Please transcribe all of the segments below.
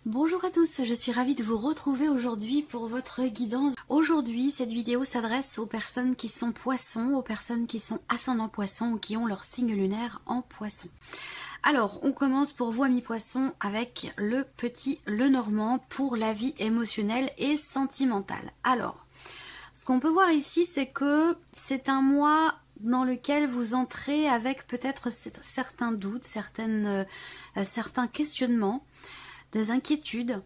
Bonjour à tous, je suis ravie de vous retrouver aujourd'hui pour votre guidance. Aujourd'hui, cette vidéo s'adresse aux personnes qui sont poissons, aux personnes qui sont ascendant poisson ou qui ont leur signe lunaire en poisson. Alors, on commence pour vous, amis poissons, avec le petit Lenormand pour la vie émotionnelle et sentimentale. Alors, ce qu'on peut voir ici, c'est que c'est un mois dans lequel vous entrez avec peut-être certains doutes, certains questionnements, des inquiétudes,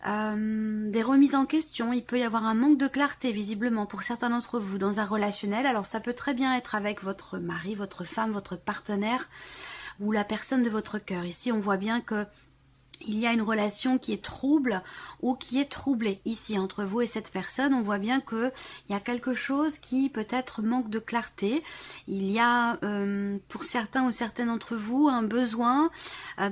des remises en question. Il peut y avoir un manque de clarté visiblement pour certains d'entre vous dans un relationnel. Alors ça peut très bien être avec votre mari, votre femme, votre partenaire ou la personne de votre cœur. Ici on voit bien que il y a une relation qui est trouble ou qui est troublée ici entre vous et cette personne. On voit bien que il y a quelque chose qui peut-être manque de clarté. Il y a pour certains ou certaines d'entre vous un besoin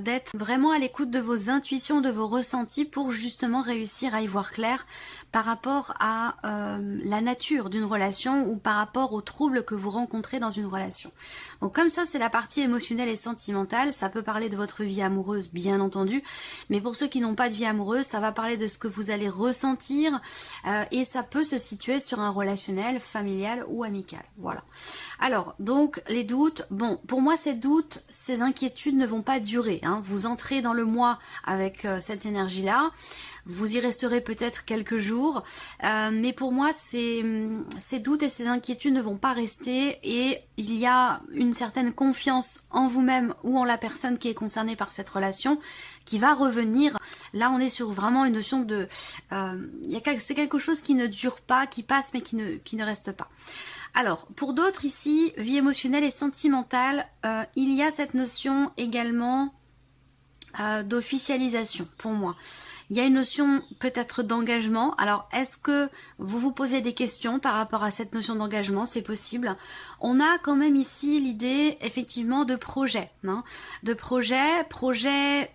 d'être vraiment à l'écoute de vos intuitions, de vos ressentis pour justement réussir à y voir clair par rapport à la nature d'une relation ou par rapport aux troubles que vous rencontrez dans une relation. Donc comme ça, c'est la partie émotionnelle et sentimentale. Ça peut parler de votre vie amoureuse, bien entendu. Mais pour ceux qui n'ont pas de vie amoureuse, ça va parler de ce que vous allez ressentir et ça peut se situer sur un relationnel, familial ou amical. Voilà. Alors, donc, les doutes. Bon, pour moi, ces doutes, ces inquiétudes ne vont pas durer. Hein. Vous entrez dans le mois avec cette énergie-là. Vous y resterez peut-être quelques jours. Mais pour moi, ces doutes et ces inquiétudes ne vont pas rester et il y a une certaine confiance en vous-même ou en la personne qui est concernée par cette relation qui va revenir. Là, on est sur vraiment une notion de... c'est quelque chose qui ne dure pas, qui passe mais qui ne reste pas. Alors, pour d'autres ici, vie émotionnelle et sentimentale, il y a cette notion également d'officialisation pour moi. Il y a une notion peut-être d'engagement. Alors, est-ce que vous vous posez des questions par rapport à cette notion d'engagement? C'est possible. On a quand même ici l'idée, effectivement, de projet. Hein, de projet,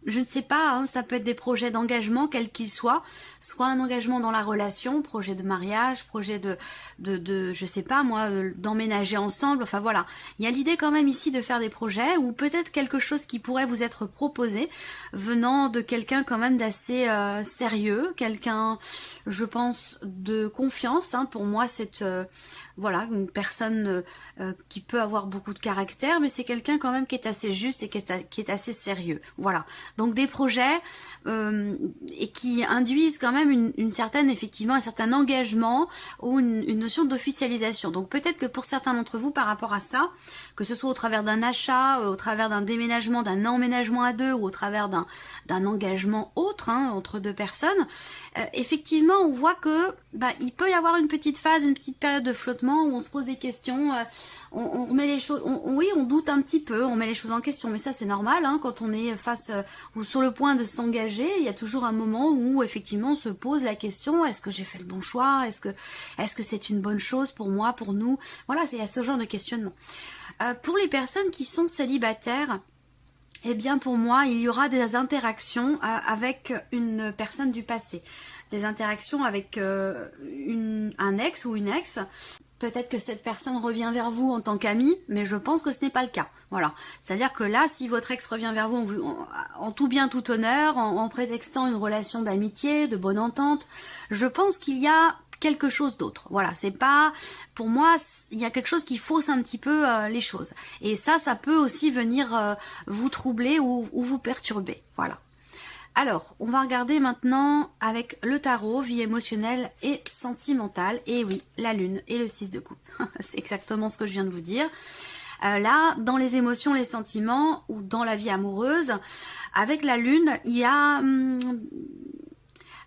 je ne sais pas, hein, ça peut être des projets d'engagement, quels qu'ils soient. Soit un engagement dans la relation, projet de mariage, projet de je sais pas moi, d'emménager ensemble. Enfin voilà. Il y a l'idée quand même ici de faire des projets ou peut-être quelque chose qui pourrait vous être proposé venant de quelqu'un quand même d'assez sérieux, quelqu'un, je pense, de confiance. Hein. Pour moi, c'est voilà, une personne qui peut avoir beaucoup de caractère, mais c'est quelqu'un quand même qui est assez juste et qui est assez sérieux. Voilà. Donc des projets et qui induisent quand même une certaine, effectivement, un certain engagement ou une notion d'officialisation. Donc peut-être que pour certains d'entre vous, par rapport à ça, que ce soit au travers d'un achat, au travers d'un déménagement, d'un emménagement à deux ou au travers d'un engagement autre, hein, entre deux personnes, effectivement, on voit que il peut y avoir une petite phase, une petite période de flottement où on se pose des questions, on remet les choses, oui, on doute un petit peu, on met les choses en question, mais ça c'est normal, hein, quand on est face ou sur le point de s'engager, il y a toujours un moment où effectivement on se pose la question, est-ce que j'ai fait le bon choix, est-ce que c'est une bonne chose pour moi, pour nous, voilà, il y a ce genre de questionnement. Pour les personnes qui sont célibataires, eh bien pour moi, il y aura des interactions avec une personne du passé. Des interactions avec un ex ou une ex. Peut-être que cette personne revient vers vous en tant qu'ami, mais je pense que ce n'est pas le cas. Voilà. C'est-à-dire que là, si votre ex revient vers vous en tout bien, tout honneur, en prétextant une relation d'amitié, de bonne entente, je pense qu'il y a quelque chose d'autre. Voilà, c'est pas, pour moi, il y a quelque chose qui fausse un petit peu les choses. Et ça peut aussi venir vous troubler ou vous perturber. Voilà. Alors, on va regarder maintenant avec le tarot, vie émotionnelle et sentimentale. Et oui, la lune et le 6 de coupe. C'est exactement ce que je viens de vous dire. Là, dans les émotions, les sentiments ou dans la vie amoureuse, avec la lune, il y a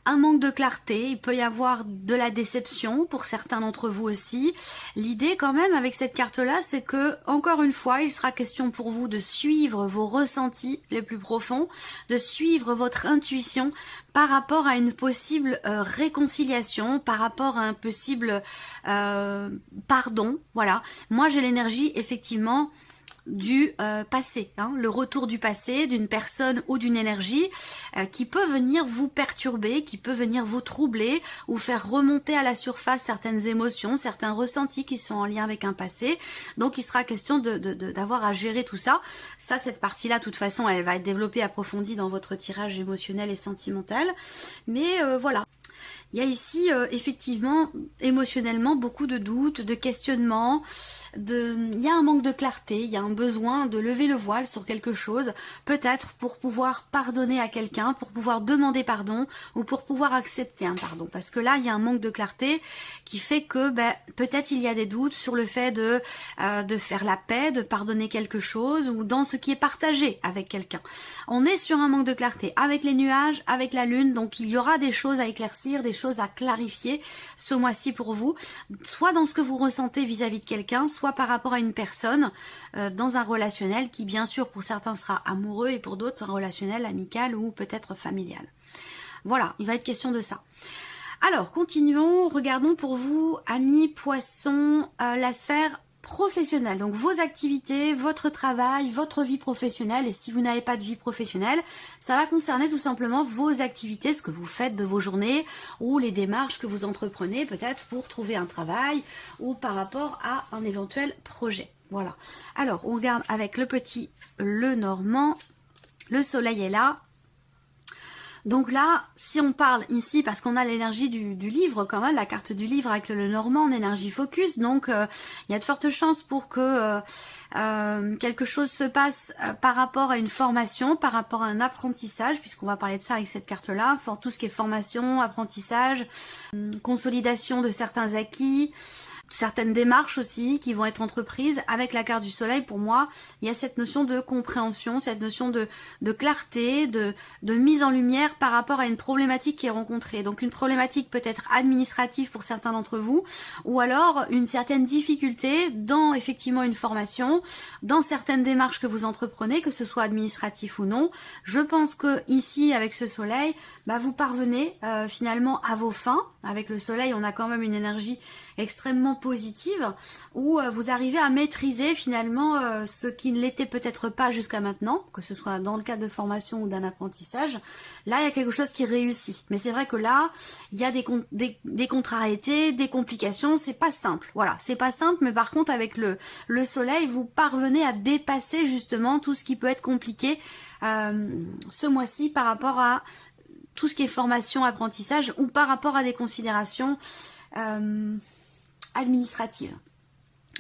un manque de clarté, il peut y avoir de la déception pour certains d'entre vous aussi. L'idée quand même avec cette carte-là, c'est que, encore une fois, il sera question pour vous de suivre vos ressentis les plus profonds, de suivre votre intuition par rapport à une possible réconciliation, par rapport à un possible pardon. Voilà. Moi, j'ai l'énergie, effectivement, du passé, hein, le retour du passé, d'une personne ou d'une énergie qui peut venir vous perturber, qui peut venir vous troubler ou faire remonter à la surface certaines émotions, certains ressentis qui sont en lien avec un passé. Donc il sera question d'avoir à gérer tout ça. Ça, cette partie-là, de toute façon, elle va être développée, approfondie dans votre tirage émotionnel et sentimental. Mais voilà. Il y a ici effectivement émotionnellement beaucoup de doutes, de questionnements, il y a un manque de clarté, il y a un besoin de lever le voile sur quelque chose, peut-être pour pouvoir pardonner à quelqu'un, pour pouvoir demander pardon ou pour pouvoir accepter un pardon. Parce que là, il y a un manque de clarté qui fait que peut-être il y a des doutes sur le fait de faire la paix, de pardonner quelque chose ou dans ce qui est partagé avec quelqu'un. On est sur un manque de clarté avec les nuages, avec la lune, donc il y aura des choses à éclaircir, des choses à clarifier ce mois-ci pour vous, soit dans ce que vous ressentez vis-à-vis de quelqu'un, soit par rapport à une personne dans un relationnel qui bien sûr pour certains sera amoureux et pour d'autres un relationnel amical ou peut-être familial. Voilà, il va être question de ça. Alors continuons, regardons pour vous amis poissons, la sphère professionnelle, donc vos activités, votre travail, votre vie professionnelle, et si vous n'avez pas de vie professionnelle, ça va concerner tout simplement vos activités, ce que vous faites de vos journées, ou les démarches que vous entreprenez peut-être pour trouver un travail, ou par rapport à un éventuel projet. Voilà. Alors, on regarde avec le petit le normand, le soleil est là. Donc là, si on parle ici, parce qu'on a l'énergie du livre quand même, la carte du livre avec le normand en énergie focus, donc il y a de fortes chances pour que quelque chose se passe par rapport à une formation, par rapport à un apprentissage, puisqu'on va parler de ça avec cette carte-là, tout ce qui est formation, apprentissage, consolidation de certains acquis, certaines démarches aussi qui vont être entreprises. Avec la carte du soleil, pour moi, il y a cette notion de compréhension, cette notion de clarté, de mise en lumière par rapport à une problématique qui est rencontrée. Donc une problématique peut-être administrative pour certains d'entre vous, ou alors une certaine difficulté dans effectivement une formation, dans certaines démarches que vous entreprenez, que ce soit administratif ou non. Je pense que ici, avec ce soleil, vous parvenez finalement à vos fins. Avec le soleil, on a quand même une énergie extrêmement positive où vous arrivez à maîtriser finalement ce qui ne l'était peut-être pas jusqu'à maintenant, que ce soit dans le cadre de formation ou d'un apprentissage. Là, il y a quelque chose qui réussit. Mais c'est vrai que là, il y a des contrariétés, des complications, c'est pas simple. Voilà, c'est pas simple, mais par contre, avec le soleil, vous parvenez à dépasser justement tout ce qui peut être compliqué ce mois-ci par rapport à tout ce qui est formation, apprentissage ou par rapport à des considérations administratives.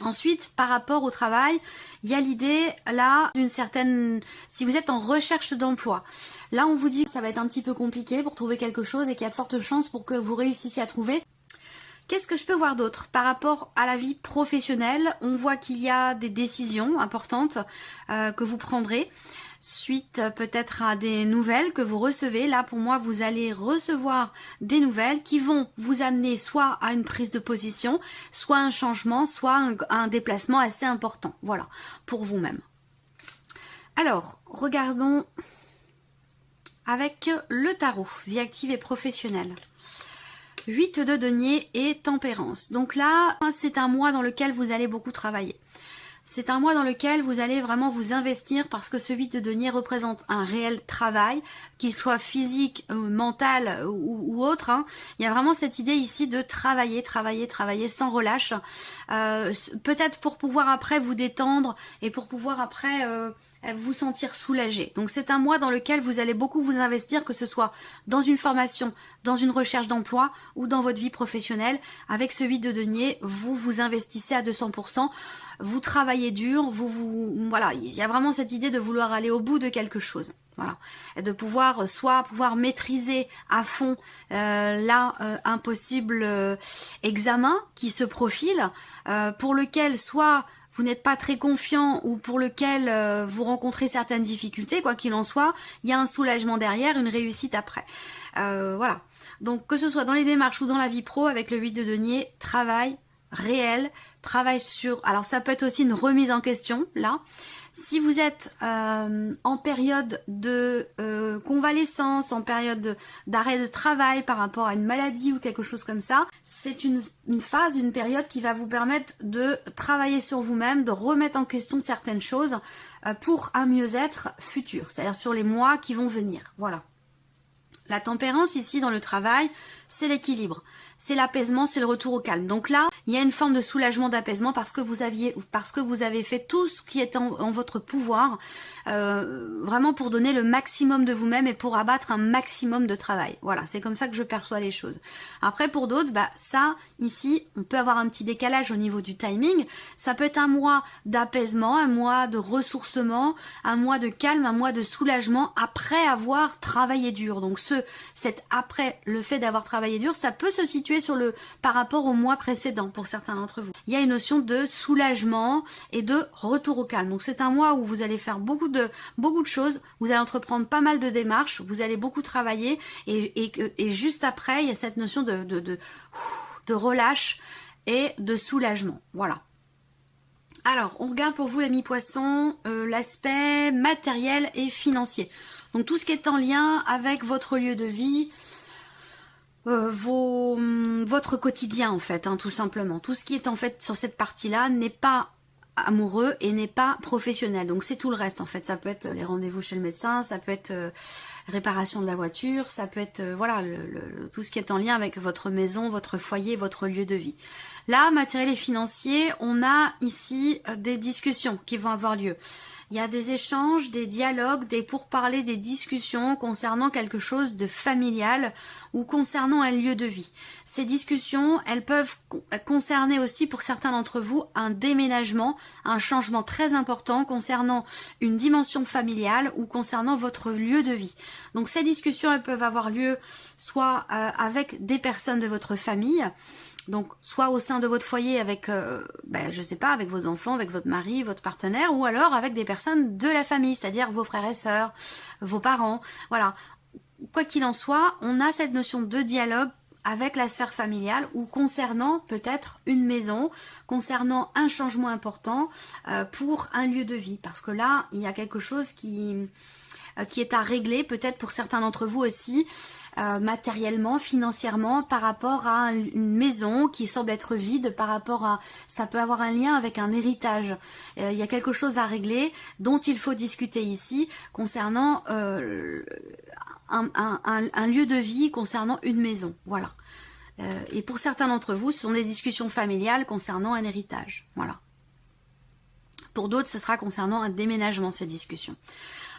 Ensuite, par rapport au travail, il y a l'idée là d'une certaine... Si vous êtes en recherche d'emploi, là on vous dit que ça va être un petit peu compliqué pour trouver quelque chose et qu'il y a de fortes chances pour que vous réussissiez à trouver. Qu'est-ce que je peux voir d'autre? Par rapport à la vie professionnelle, on voit qu'il y a des décisions importantes que vous prendrez. Suite peut-être à des nouvelles que vous recevez. Là, pour moi, vous allez recevoir des nouvelles qui vont vous amener soit à une prise de position, soit un changement, soit un déplacement assez important. Voilà, pour vous-même. Alors, regardons avec le tarot, vie active et professionnelle. 8 de denier et tempérance. Donc là, c'est un mois dans lequel vous allez beaucoup travailler. C'est un mois dans lequel vous allez vraiment vous investir parce que ce 8 de denier représente un réel travail, qu'il soit physique, mental ou autre. Il y a vraiment cette idée ici de travailler sans relâche. Peut-être pour pouvoir après vous détendre et pour pouvoir après vous sentir soulagé. Donc c'est un mois dans lequel vous allez beaucoup vous investir, que ce soit dans une formation, dans une recherche d'emploi ou dans votre vie professionnelle. Avec ce 8 de denier, vous vous investissez à 200%. Vous travaillez dur, voilà, il y a vraiment cette idée de vouloir aller au bout de quelque chose, voilà, et de pouvoir pouvoir maîtriser à fond un possible examen qui se profile, pour lequel soit vous n'êtes pas très confiant ou pour lequel vous rencontrez certaines difficultés, quoi qu'il en soit, il y a un soulagement derrière, une réussite après. Voilà, donc que ce soit dans les démarches ou dans la vie pro, avec le 8 de denier, travail réel, travail sur... Alors ça peut être aussi une remise en question, là. Si vous êtes en période de convalescence, en période d'arrêt de travail par rapport à une maladie ou quelque chose comme ça, c'est une phase, une période qui va vous permettre de travailler sur vous-même, de remettre en question certaines choses pour un mieux-être futur, c'est-à-dire sur les mois qui vont venir. Voilà. La tempérance ici dans le travail, c'est l'équilibre, c'est l'apaisement, c'est le retour au calme. Donc là, il y a une forme de soulagement, d'apaisement parce que vous avez fait tout ce qui est en votre pouvoir, vraiment pour donner le maximum de vous-même et pour abattre un maximum de travail. Voilà, c'est comme ça que je perçois les choses. Après pour d'autres, ça, ici, on peut avoir un petit décalage au niveau du timing. Ça peut être un mois d'apaisement, un mois de ressourcement, un mois de calme, un mois de soulagement après avoir travaillé dur. Donc après le fait d'avoir travaillé dur, ça peut se situer par rapport au mois précédent pour certains d'entre vous. Il y a une notion de soulagement et de retour au calme. Donc c'est un mois où vous allez faire beaucoup de choses, vous allez entreprendre pas mal de démarches, vous allez beaucoup travailler et juste après il y a cette notion de relâche et de soulagement. Voilà. Alors, on regarde pour vous les mi-poissons l'aspect matériel et financier. Donc tout ce qui est en lien avec votre lieu de vie, votre quotidien en fait, tout simplement. Tout ce qui est en fait sur cette partie-là n'est pas amoureux et n'est pas professionnel. Donc c'est tout le reste en fait. Ça peut être les rendez-vous chez le médecin, ça peut être réparation de la voiture, ça peut être voilà tout ce qui est en lien avec votre maison, votre foyer, votre lieu de vie. Là, matériel et financier, on a ici des discussions qui vont avoir lieu. Il y a des échanges, des dialogues, des pourparlers, des discussions concernant quelque chose de familial ou concernant un lieu de vie. Ces discussions, elles peuvent concerner aussi pour certains d'entre vous un déménagement, un changement très important concernant une dimension familiale ou concernant votre lieu de vie. Donc ces discussions, elles peuvent avoir lieu soit avec des personnes de votre famille, donc soit au sein de votre foyer avec, je sais pas, avec vos enfants, avec votre mari, votre partenaire, ou alors avec des personnes de la famille, c'est-à-dire vos frères et sœurs, vos parents. Voilà. Quoi qu'il en soit, on a cette notion de dialogue avec la sphère familiale ou concernant peut-être une maison, concernant un changement important pour un lieu de vie. Parce que là, il y a quelque chose qui est à régler, peut-être pour certains d'entre vous aussi, matériellement, financièrement, par rapport à une maison qui semble être vide, par rapport à... Ça peut avoir un lien avec un héritage. Il y a quelque chose à régler dont il faut discuter ici concernant un lieu de vie, concernant une maison. Voilà. Et pour certains d'entre vous, ce sont des discussions familiales concernant un héritage. Voilà. Pour d'autres, ce sera concernant un déménagement, ces discussions.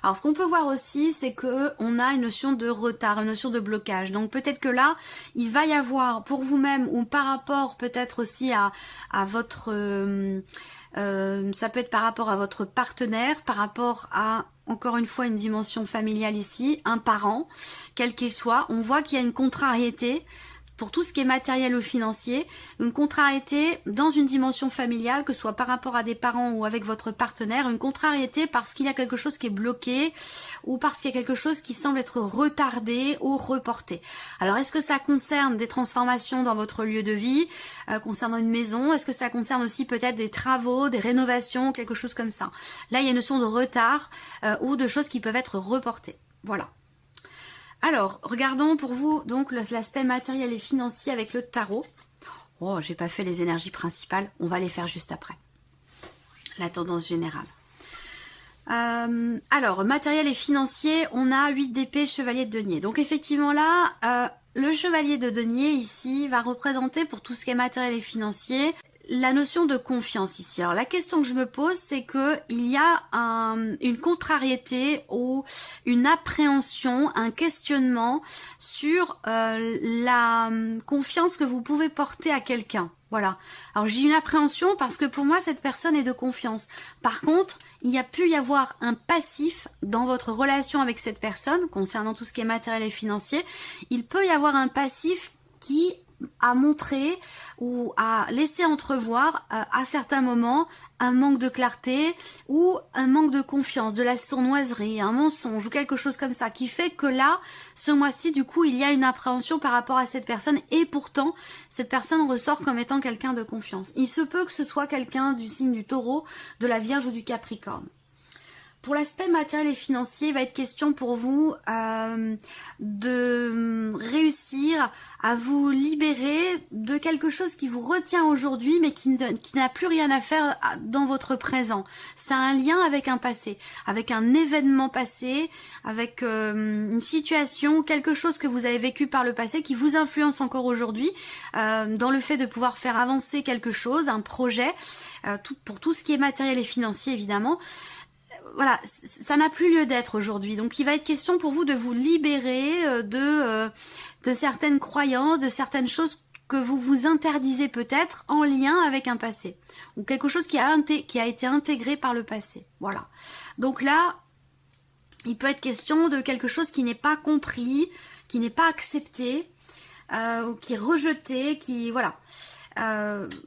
Alors, ce qu'on peut voir aussi, c'est que on a une notion de retard, une notion de blocage. Donc, peut-être que là, il va y avoir pour vous-même ou par rapport peut-être aussi à votre... ça peut être par rapport à votre partenaire, par rapport à, encore une fois, une dimension familiale ici, un parent, quel qu'il soit. On voit qu'il y a une contrariété pour tout ce qui est matériel ou financier, une contrariété dans une dimension familiale, que ce soit par rapport à des parents ou avec votre partenaire, une contrariété parce qu'il y a quelque chose qui est bloqué ou parce qu'il y a quelque chose qui semble être retardé ou reporté. Alors est-ce que ça concerne des transformations dans votre lieu de vie, concernant une maison? Est-ce que ça concerne aussi peut-être des travaux, des rénovations, quelque chose comme ça? Là il y a une notion de retard ou de choses qui peuvent être reportées. Voilà. Alors, regardons pour vous donc l'aspect matériel et financier avec le tarot. Oh, j'ai pas fait les énergies principales, on va les faire juste après. La tendance générale. Alors, matériel et financier, on a 8 d'épée, chevalier de denier. Donc effectivement là, le chevalier de denier ici va représenter pour tout ce qui est matériel et financier la notion de confiance ici. Alors la question que je me pose, c'est que il y a une contrariété ou une appréhension, un questionnement sur la confiance que vous pouvez porter à quelqu'un. Voilà. Alors j'ai une appréhension parce que pour moi cette personne est de confiance. Par contre, il y a pu y avoir un passif dans votre relation avec cette personne concernant tout ce qui est matériel et financier. Il peut y avoir un passif qui à montrer ou à laisser entrevoir à certains moments un manque de clarté ou un manque de confiance, de la sournoiserie, un mensonge ou quelque chose comme ça qui fait que là, ce mois-ci, du coup, il y a une appréhension par rapport à cette personne et pourtant, cette personne ressort comme étant quelqu'un de confiance. Il se peut que ce soit quelqu'un du signe du Taureau, de la Vierge ou du Capricorne. Pour l'aspect matériel et financier, il va être question pour vous de réussir à vous libérer de quelque chose qui vous retient aujourd'hui mais qui n'a plus rien à faire dans votre présent. Ça a un lien avec un passé, avec un événement passé, avec une situation, quelque chose que vous avez vécu par le passé qui vous influence encore aujourd'hui dans le fait de pouvoir faire avancer quelque chose, un projet, pour tout ce qui est matériel et financier évidemment. Voilà, ça n'a plus lieu d'être aujourd'hui. Donc il va être question pour vous de vous libérer de certaines croyances, de certaines choses que vous vous interdisez peut-être en lien avec un passé. Ou quelque chose qui a été intégré par le passé. Voilà. Donc là, il peut être question de quelque chose qui n'est pas compris, qui n'est pas accepté, ou qui est rejeté, qui... Voilà.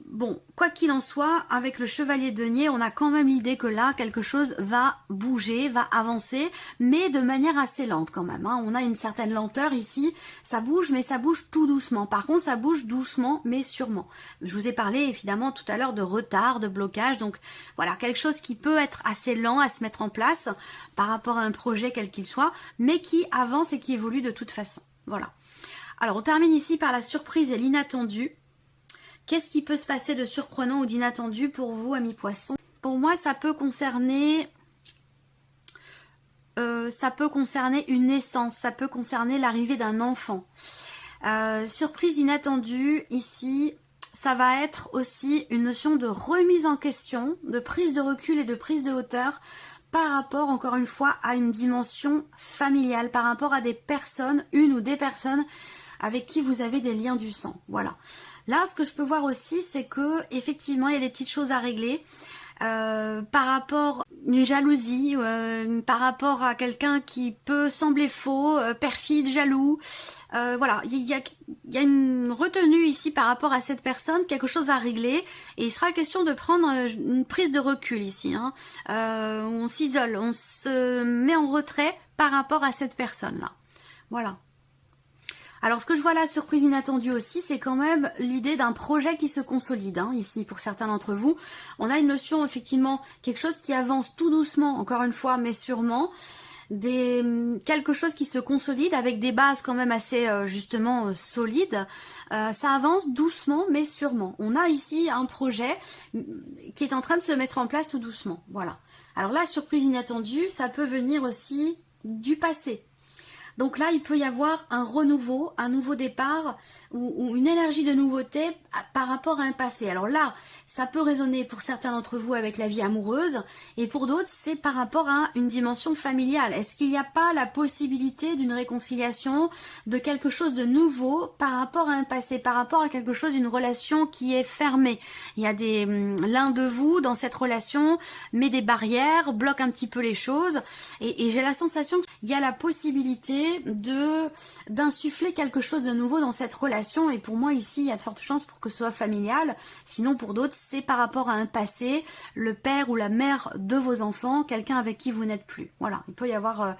Bon, quoi qu'il en soit, avec le chevalier de denier, on a quand même l'idée que là, quelque chose va bouger, va avancer, mais de manière assez lente quand même. Hein. On a une certaine lenteur ici, ça bouge, mais ça bouge tout doucement. Par contre, ça bouge doucement, mais sûrement. Je vous ai parlé évidemment tout à l'heure de retard, de blocage, donc voilà, quelque chose qui peut être assez lent à se mettre en place par rapport à un projet quel qu'il soit, mais qui avance et qui évolue de toute façon. Voilà. Alors, on termine ici par la surprise et l'inattendu. Qu'est-ce qui peut se passer de surprenant ou d'inattendu pour vous, amis poissons? Pour moi, ça peut concerner une naissance, ça peut concerner l'arrivée d'un enfant. Surprise inattendue, ici, ça va être aussi une notion de remise en question, de prise de recul et de prise de hauteur par rapport, encore une fois, à une dimension familiale, par rapport à des personnes, une ou des personnes avec qui vous avez des liens du sang. Voilà. Là, ce que je peux voir aussi, c'est que effectivement, il y a des petites choses à régler par rapport à une jalousie, par rapport à quelqu'un qui peut sembler faux, perfide, jaloux. Voilà, il y a une retenue ici par rapport à cette personne, quelque chose à régler, et il sera question de prendre une prise de recul ici. Hein, on s'isole, on se met en retrait par rapport à cette personne-là. Voilà. Alors ce que je vois là, surprise inattendue aussi, c'est quand même l'idée d'un projet qui se consolide, hein, ici pour certains d'entre vous. On a une notion effectivement, quelque chose qui avance tout doucement, encore une fois, mais sûrement, quelque chose qui se consolide avec des bases quand même assez justement solides. Ça avance doucement mais sûrement. On a ici un projet qui est en train de se mettre en place tout doucement. Voilà. Alors là, surprise inattendue, ça peut venir aussi du passé. Donc là, il peut y avoir un renouveau, un nouveau départ ou une énergie de nouveauté par rapport à un passé. Alors là, ça peut résonner pour certains d'entre vous avec la vie amoureuse et pour d'autres, c'est par rapport à une dimension familiale. Est-ce qu'il n'y a pas la possibilité d'une réconciliation, de quelque chose de nouveau par rapport à un passé, par rapport à quelque chose, une relation qui est fermée? Il y a l'un de vous dans cette relation met des barrières, bloque un petit peu les choses et j'ai la sensation qu'il y a la possibilité d'insuffler quelque chose de nouveau dans cette relation et pour moi ici il y a de fortes chances pour que ce soit familial, sinon pour d'autres c'est par rapport à un passé, le père ou la mère de vos enfants, quelqu'un avec qui vous n'êtes plus. Voilà, il peut y avoir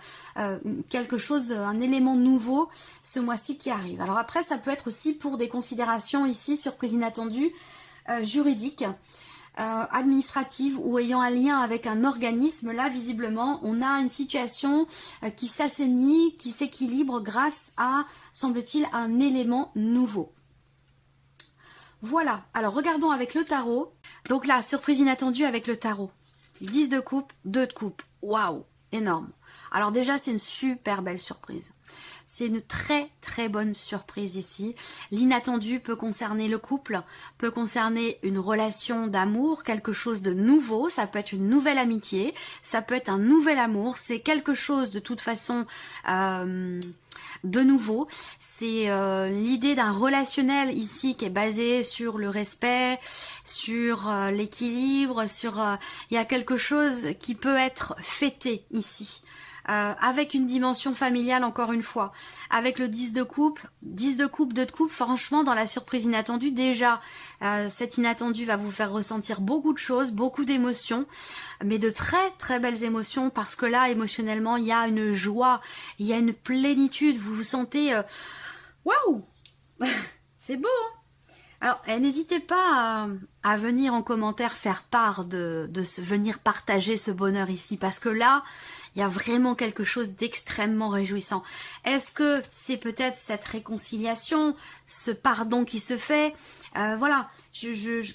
quelque chose, un élément nouveau ce mois-ci qui arrive. Alors après ça peut être aussi pour des considérations ici, surprise inattendue, juridiques, administrative ou ayant un lien avec un organisme. Là visiblement on a une situation qui s'assainit, qui s'équilibre grâce à, semble-t-il, un élément nouveau. Voilà, alors regardons avec le tarot. Donc là, surprise inattendue avec le tarot. 10 de coupe, 2 de coupe. Waouh, énorme. Alors déjà c'est une super belle surprise. C'est une très très bonne surprise ici. L'inattendu peut concerner le couple, peut concerner une relation d'amour, quelque chose de nouveau, ça peut être une nouvelle amitié, ça peut être un nouvel amour, c'est quelque chose de toute façon de nouveau. C'est l'idée d'un relationnel ici qui est basé sur le respect, sur l'équilibre, sur il y a quelque chose qui peut être fêté ici. avec une dimension familiale encore une fois, avec le 10 de coupe, 2 de coupe, franchement dans la surprise inattendue, déjà cet inattendu va vous faire ressentir beaucoup de choses, beaucoup d'émotions, mais de très très belles émotions, parce que là émotionnellement il y a une joie, il y a une plénitude, vous vous sentez waouh c'est beau hein. Alors, n'hésitez pas à venir en commentaire faire part venir partager ce bonheur ici, parce que là, il y a vraiment quelque chose d'extrêmement réjouissant. Est-ce que c'est peut-être cette réconciliation, ce pardon qui se fait voilà,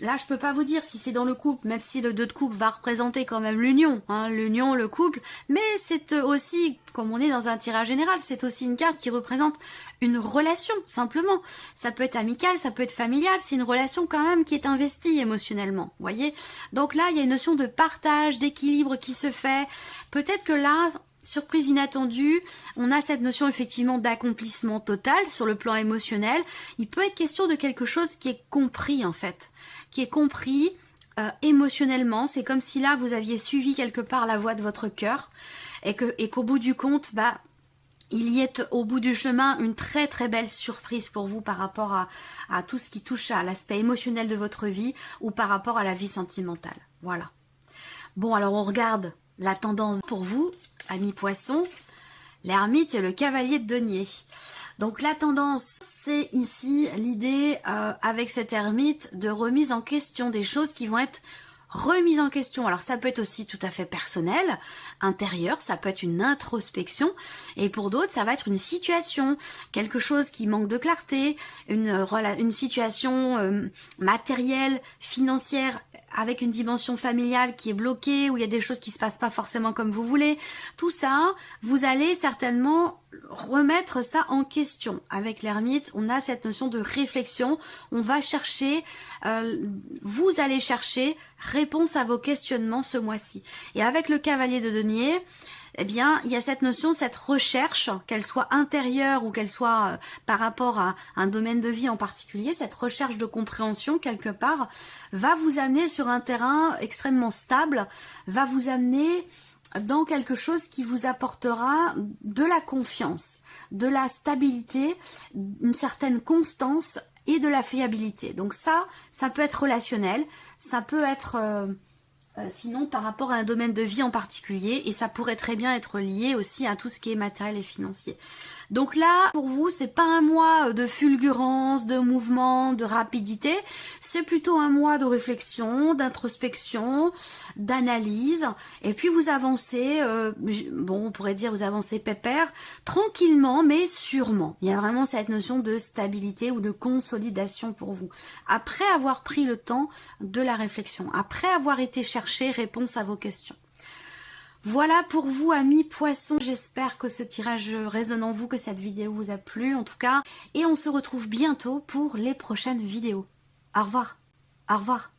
là je peux pas vous dire si c'est dans le couple, même si le 2 de coupe va représenter quand même l'union, hein, l'union, le couple, mais c'est aussi, comme on est dans un tirage général, c'est aussi une carte qui représente une relation, simplement. Ça peut être amical, ça peut être familial, c'est une relation quand même qui est investie émotionnellement, voyez. Donc là, il y a une notion de partage, d'équilibre qui se fait. Peut-être que là, surprise inattendue, on a cette notion effectivement d'accomplissement total sur le plan émotionnel. Il peut être question de quelque chose qui est compris en fait, qui est compris émotionnellement. C'est comme si là vous aviez suivi quelque part la voie de votre cœur et qu'au bout du compte, il y ait au bout du chemin une très très belle surprise pour vous par rapport à tout ce qui touche à l'aspect émotionnel de votre vie ou par rapport à la vie sentimentale. Voilà. Bon, alors on regarde la tendance pour vous, amis poissons, l'ermite et le cavalier de denier. Donc la tendance, c'est ici l'idée avec cet ermite de remise en question des choses qui vont être remises en question. Alors ça peut être aussi tout à fait personnel, intérieur, ça peut être une introspection, et pour d'autres ça va être une situation, quelque chose qui manque de clarté, une situation matérielle, financière, avec une dimension familiale qui est bloquée, où il y a des choses qui se passent pas forcément comme vous voulez. Tout ça, vous allez certainement remettre ça en question. Avec l'ermite, on a cette notion de réflexion. On va chercher, vous allez chercher réponse à vos questionnements ce mois-ci. Et avec le cavalier de denier, eh bien, il y a cette notion, cette recherche, qu'elle soit intérieure ou qu'elle soit par rapport à un domaine de vie en particulier, cette recherche de compréhension quelque part va vous amener sur un terrain extrêmement stable, va vous amener dans quelque chose qui vous apportera de la confiance, de la stabilité, une certaine constance et de la fiabilité. Donc ça peut être relationnel, ça peut être sinon par rapport à un domaine de vie en particulier, et ça pourrait très bien être lié aussi à tout ce qui est matériel et financier. Donc là, pour vous, c'est pas un mois de fulgurance, de mouvement, de rapidité, c'est plutôt un mois de réflexion, d'introspection, d'analyse, et puis vous avancez, bon, on pourrait dire vous avancez pépère, tranquillement, mais sûrement. Il y a vraiment cette notion de stabilité ou de consolidation pour vous. Après avoir pris le temps de la réflexion, après avoir été chercher réponse à vos questions. Voilà pour vous, amis poissons, j'espère que ce tirage résonne en vous, que cette vidéo vous a plu en tout cas, et on se retrouve bientôt pour les prochaines vidéos. Au revoir, au revoir.